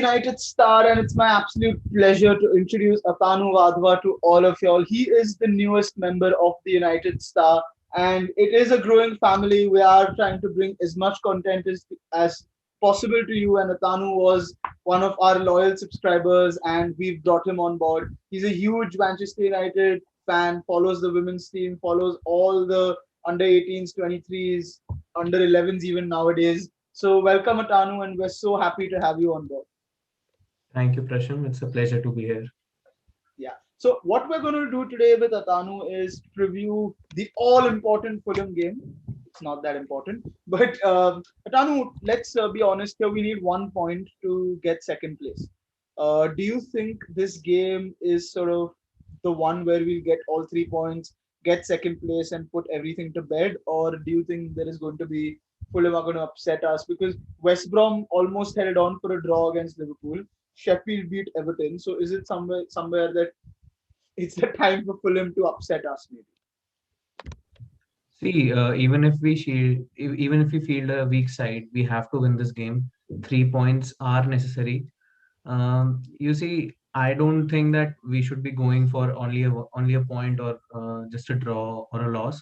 United Star, and it's my absolute pleasure to introduce Atanu Vadhva to all of y'all. He is the newest member of the United Star, and it is a growing family. We are trying to bring as much content as possible to you, and Atanu was one of our loyal subscribers, and we've brought him on board. He's a huge Manchester United fan, follows the women's team, follows all the under 18s, 23s, under 11s, even nowadays. So, welcome, Atanu, and we're so happy to have you on board. Thank you, Prasham. It's a pleasure to be here. Yeah. So, what we're going to do today with Atanu is preview the all important Fulham game. It's not that important, but Atanu, let's be honest here. We need 1 point to get second place. Do you think this game is sort of the one where we'll get all 3 points, get second place, and put everything to bed, or do you think there is going to be Fulham are going to upset us because West Brom almost held on for a draw against Liverpool. Sheffield beat Everton. So is it somewhere that it's the time for Fulham to upset us maybe? See, even if we field a weak side, we have to win this game. 3 points are necessary. You see, I don't think that we should be going for only a point or just a draw or a loss.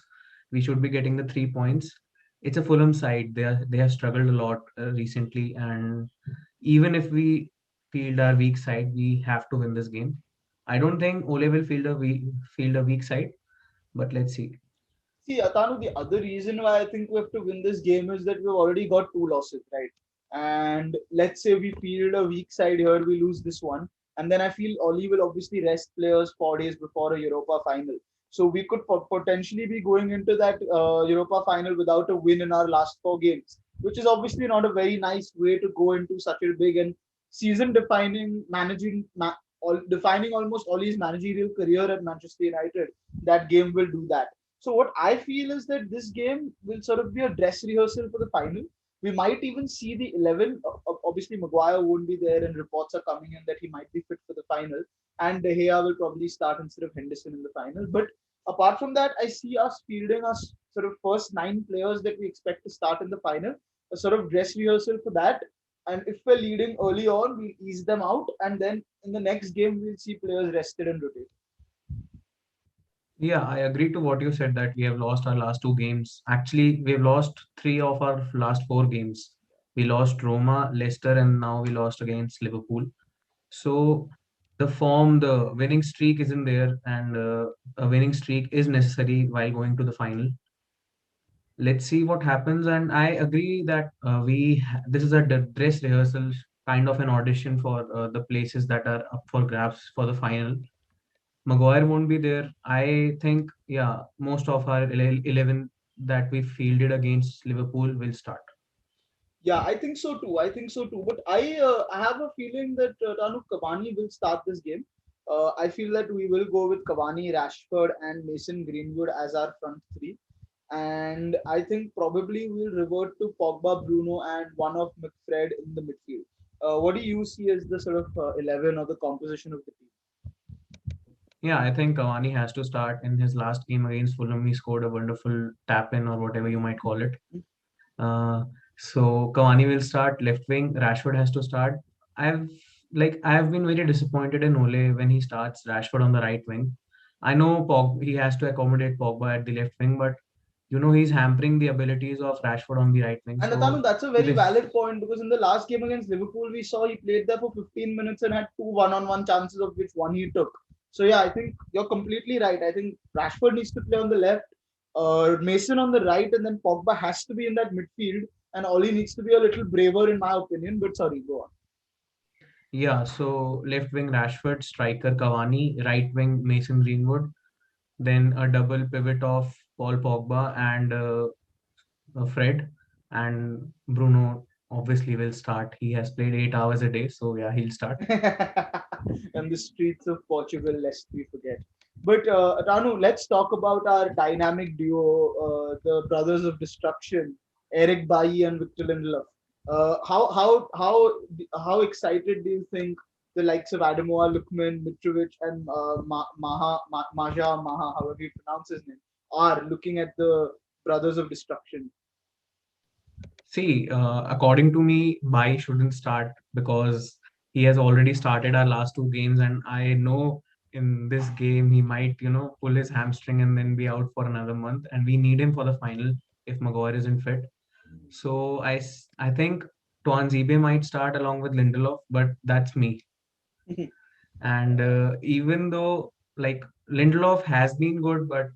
We should be getting the 3 points. It's a Fulham side. They have struggled a lot recently, and even if we field our weak side, we have to win this game. I don't think Ole will field a weak side, but let's see. See, Atanu, the other reason why I think we have to win this game is that we've already got two losses, right? And let's say we field a weak side here, we lose this one. And then I feel Oli will obviously rest players 4 days before a Europa final. So we could potentially be going into that Europa final without a win in our last four games, which is obviously not a very nice way to go into such a big and season defining defining almost Oli's managerial career at Manchester United. That game will do that. So what I feel is that this game will sort of be a dress rehearsal for the final. We might even see the 11. Obviously, Maguire won't be there, and reports are coming in that he might be fit for the final. And De Gea will probably start instead of Henderson in the final. But apart from that, I see us fielding us sort of first nine players that we expect to start in the final. A sort of dress rehearsal for that. And if we're leading early on, we'll ease them out. And then in the next game, we'll see players rested and rotated. Yeah, I agree to what you said that we have lost our last two games. Actually, we have lost three of our last four games. We lost Roma, Leicester, and now we lost against Liverpool. So the winning streak isn't there, and a winning streak is necessary while going to the final. Let's see what happens. And I agree that this is a dress rehearsal, kind of an audition for the places that are up for grabs for the final. Maguire won't be there. I think, yeah, most of our 11 that we fielded against Liverpool will start. Yeah, I think so too. I think so too. But I have a feeling that Ranu Cavani will start this game. I feel that we will go with Cavani, Rashford, and Mason Greenwood as our front three. And I think probably we'll revert to Pogba, Bruno, and one of McFred in the midfield. What do you see as the sort of 11 or the composition of the team? Yeah, I think Cavani has to start. In his last game against Fulham. He scored a wonderful tap in or whatever you might call it. Uh, so Cavani will start left wing. Rashford has to start. I've I've been very disappointed in Ole when he starts Rashford on the right wing. I know he has to accommodate Pogba at the left wing, but he's hampering the abilities of Rashford on the right wing. And Atanu, So that's a very if valid point because in the last game against Liverpool, we saw he played there for 15 minutes and had two one-on-one chances, of which one he took. So yeah, I think you're completely right. I think Rashford needs to play on the left, Mason on the right, and then Pogba has to be in that midfield. And Oli needs to be a little braver, in my opinion. But sorry, go on. Yeah, so left wing Rashford, striker Cavani, right wing Mason Greenwood, then a double pivot of Paul Pogba and Fred, and Bruno obviously will start. He has played 8 hours a day, so yeah, he'll start. And the streets of Portugal, lest we forget. But Ranu, let's talk about our dynamic duo, the Brothers of Destruction, Eric Bailly and Victor Lindelof. How excited do you think the likes of Adamoa, Lukman, Mitrovic, and Maja, however you pronounce his name, are looking at the Brothers of Destruction? See, according to me, Bai shouldn't start because he has already started our last two games, and I know in this game he might, pull his hamstring and then be out for another month. And we need him for the final if Maguire isn't fit. So I think Tuanzebe might start along with Lindelof, but that's me. And even though like Lindelof has been good, but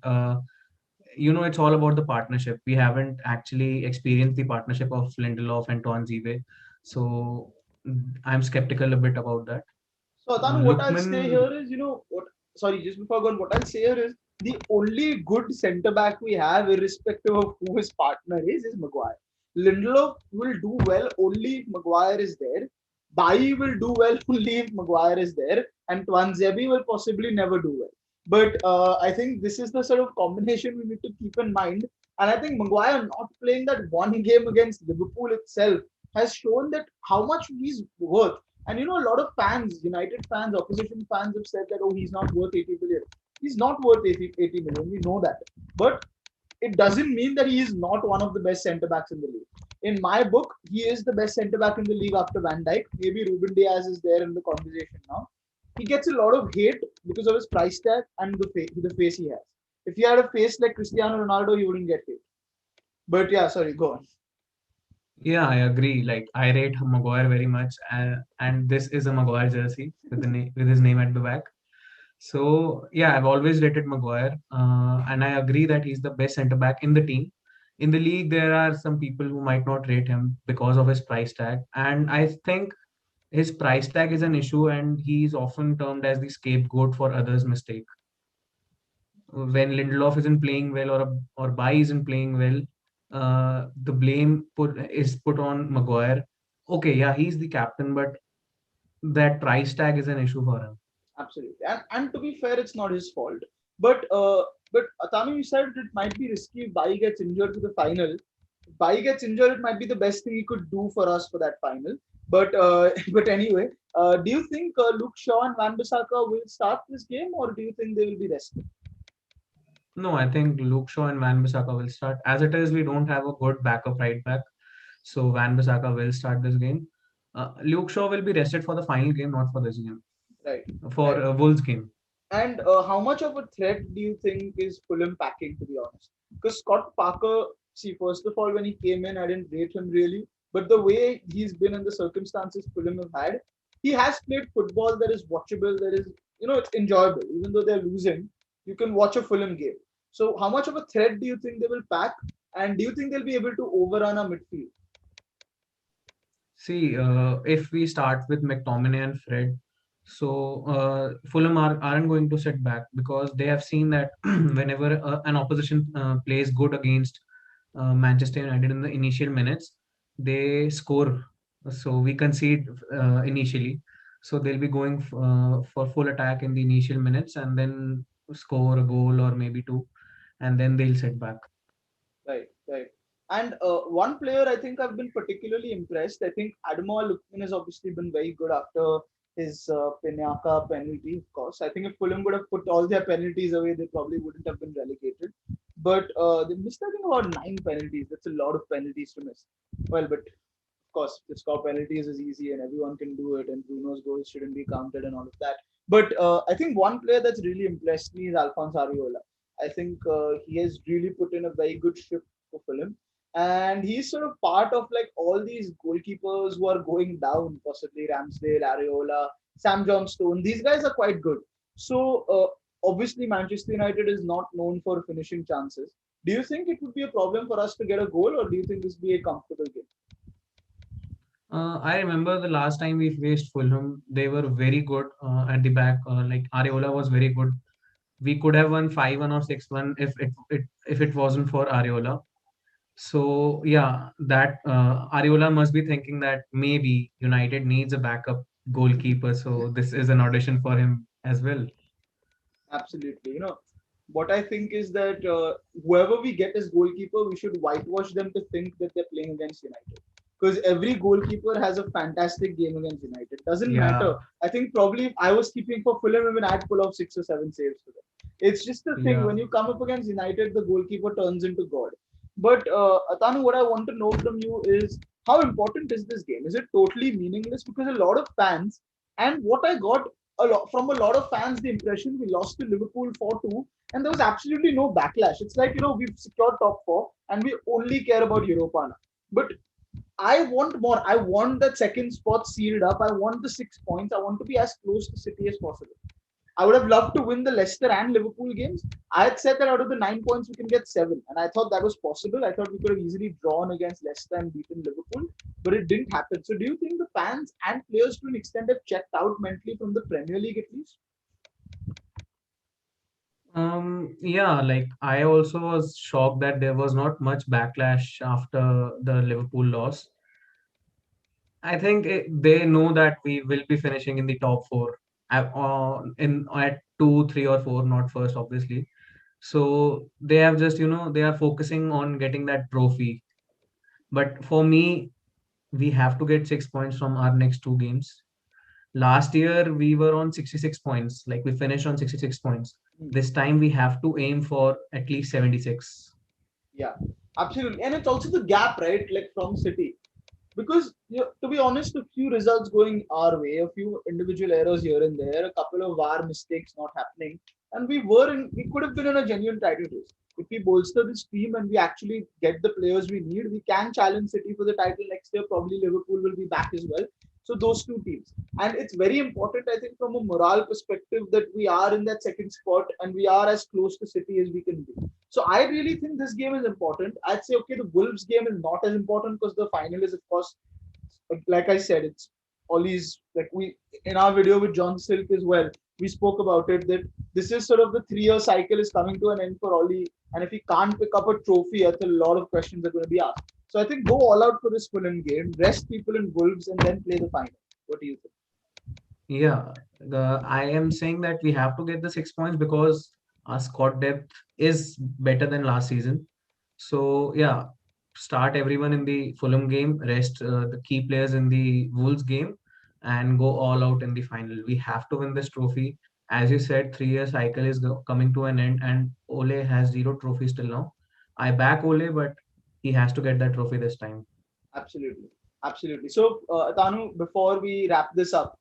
it's all about the partnership. We haven't actually experienced the partnership of Lindelof and Tuanzebe, so I'm skeptical a bit about that. So, Atanu, what I'll say Lookman, here is, sorry, just before going, what I'll say here is the only good centre back we have, irrespective of who his partner is Maguire. Lindelof will do well only if Maguire is there. Bailly will do well only if Maguire is there. And Tuanzebe will possibly never do well. But I think this is the sort of combination we need to keep in mind. And I think Maguire not playing that one game against Liverpool itself has shown that how much he's worth. And a lot of fans, United fans, opposition fans have said that, oh, he's not worth 80 million. He's not worth 80 million. We know that. But it doesn't mean that he is not one of the best centre backs in the league. In my book, he is the best centre back in the league after Van Dijk. Maybe Ruben Diaz is there in the conversation now. He gets a lot of hate because of his price tag and the face he has. If he had a face like Cristiano Ronaldo, he wouldn't get hate. But yeah, sorry, go on. yeah, I agree. Like I rate Maguire very much, and this is a Maguire jersey with with his name at the back. So yeah, I've always rated Maguire, and I agree that he's the best centre back in the team. In the league, there are some people who might not rate him because of his price tag, and I think his price tag is an issue, and he's often termed as the scapegoat for others' mistake. When Lindelof isn't playing well or Bai isn't playing well, the blame is put on Maguire. Okay, yeah, he's the captain, but that price tag is an issue for him. Absolutely. And to be fair, it's not his fault. But Atami, you said it might be risky if Bai gets injured to the final. If Bai gets injured, it might be the best thing he could do for us for that final. But but anyway, do you think Luke Shaw and Van Bissaka will start this game, or do you think they will be rested? No, I think Luke Shaw and Van Bissaka will start. As it is, we don't have a good backup right back, so Van Bissaka will start this game. Luke Shaw will be rested for the final game, not for this game, Right, for right. Wolves game. And how much of a threat do you think is Fulham packing, to be honest? Because Scott Parker, see, first of all, when he came in, I didn't rate him really. But the way he's been in the circumstances Fulham have had, he has played football that is watchable, that is, it's enjoyable. Even though they're losing, you can watch a Fulham game. So, how much of a threat do you think they will pack? And do you think they'll be able to overrun our midfield? See, if we start with McTominay and Fred, so Fulham aren't going to sit back because they have seen that whenever an opposition plays good against Manchester United in the initial minutes, they score. So we concede initially. So they'll be going for full attack in the initial minutes and then score a goal or maybe two, and then they'll sit back. Right, right. And one player I think I've been particularly impressed. I think Ademola Lookman has obviously been very good after his Pinaka penalty, of course. I think if Fulham would have put all their penalties away, they probably wouldn't have been relegated. But they missed, I think, about 9 penalties. That's a lot of penalties to miss. Well, but of course, the score penalties is easy and everyone can do it, and Bruno's goals shouldn't be counted and all of that. But I think one player that's really impressed me is Alphonse Areola. I think he has really put in a very good shift for Fulham. And he's sort of part of like all these goalkeepers who are going down, possibly Ramsdale, Areola, Sam Johnstone. These guys are quite good. So obviously Manchester United is not known for finishing chances. Do you think it would be a problem for us to get a goal, or do you think this will be a comfortable game? I remember the last time we faced Fulham, they were very good at the back. Like Areola was very good. We could have won 5-1 or 6-1 if it wasn't for Areola. So yeah, that Areola must be thinking that maybe United needs a backup goalkeeper. So this is an audition for him as well. Absolutely. What I think is that whoever we get as goalkeeper, we should whitewash them to think that they're playing against United. Because every goalkeeper has a fantastic game against United. Doesn't Yeah, matter. I think probably if I was keeping for Fulham, even I'd pull off 6 or 7 saves for them. It's just the thing yeah, when you come up against United, the goalkeeper turns into God. But Atanu, what I want to know from you is how important is this game? Is it totally meaningless? Because a lot of fans, and what I got a lot from a lot of fans, the impression we lost to Liverpool 4-2, and there was absolutely no backlash. It's like, we've secured top four and we only care about Europa now. But I want more. I want that second spot sealed up. I want the 6 points. I want to be as close to City as possible. I would have loved to win the Leicester and Liverpool games. I had said that out of the 9 points, we can get seven. And I thought that was possible. I thought we could have easily drawn against Leicester and beaten Liverpool, but it didn't happen. So do you think the fans and players to an extent have checked out mentally from the Premier League at least? Yeah, like I also was shocked that there was not much backlash after the Liverpool loss. I think they know that we will be finishing in the top four at two, three, or four, not first, obviously. So they have just, they are focusing on getting that trophy. But for me, we have to get 6 points from our next two games. Last year, we were on 66 points, like we finished on 66 points. This time, we have to aim for at least 76. Yeah, absolutely. And it's also the gap, right? Like from City. Because to be honest, a few results going our way, a few individual errors here and there, a couple of VAR mistakes not happening, and we could have been in a genuine title race. If we bolster this team and we actually get the players we need, we can challenge City for the title next year. Probably Liverpool will be back as well. So those two teams, and it's very important, I think, from a morale perspective, that we are in that second spot and we are as close to City as we can be. So I really think this game is important. I'd say, okay, the Wolves game is not as important because the final is, of course, like I said, it's all these, like we in our video with John Silk as well, we spoke about it, that this is sort of the 3 year cycle is coming to an end for Ollie, and if he can't pick up a trophy, that's a lot of questions are going to be asked. So I think go all out for this Fulham game, rest people in Wolves, and then play the final. What do you think? Yeah, I am saying that we have to get the 6 points because our squad depth is better than last season. So yeah, start everyone in the Fulham game, rest the key players in the Wolves game, and go all out in the final. We have to win this trophy. As you said, 3 year cycle is coming to an end, and Ole has zero trophies till now. I back Ole, but he has to get that trophy this time. Absolutely, absolutely. So Tanu, before we wrap this up,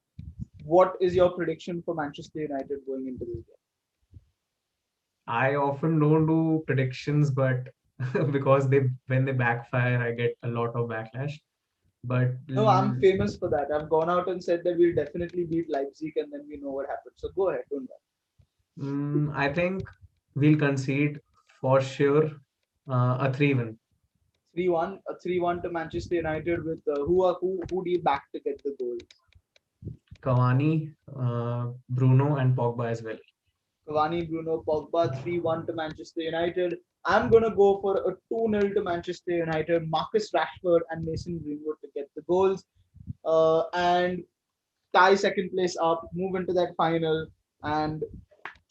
what is your prediction for Manchester United going into this game? I often don't do predictions, but because when they backfire, I get a lot of backlash. But No, I'm famous for that. I've gone out and said that we'll definitely beat Leipzig, and then we know what happens. So go ahead, don't I think we'll concede for sure a 3-1. 3-1, a 3-1 to Manchester United with who do you back to get the goals? Cavani, Bruno, and Pogba as well. Cavani, Bruno, Pogba, 3-1 to Manchester United. I'm going to go for a 2-0 to Manchester United. Marcus Rashford and Mason Greenwood to get the goals. And tie second place up, move into that final, and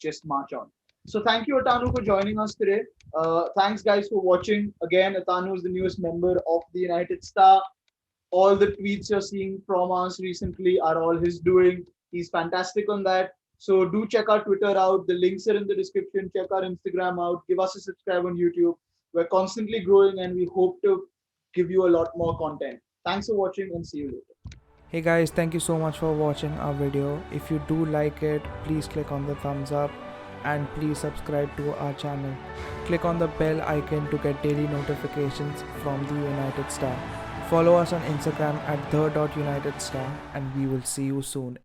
just march on. So thank you, Atanu, for joining us today. Thanks, guys, for watching. Again, Atanu is the newest member of the United Star. All the tweets you're seeing from us recently are all his doing. He's fantastic on that. So do check our Twitter out. The links are in the description. Check our Instagram out. Give us a subscribe on YouTube. We're constantly growing and we hope to give you a lot more content. Thanks for watching and see you later. Hey guys, thank you so much for watching our video. If you do like it, please click on the thumbs up and please subscribe to our channel. Click on the bell icon to get daily notifications from the United Star. Follow us on Instagram at the.UnitedStar and we will see you soon.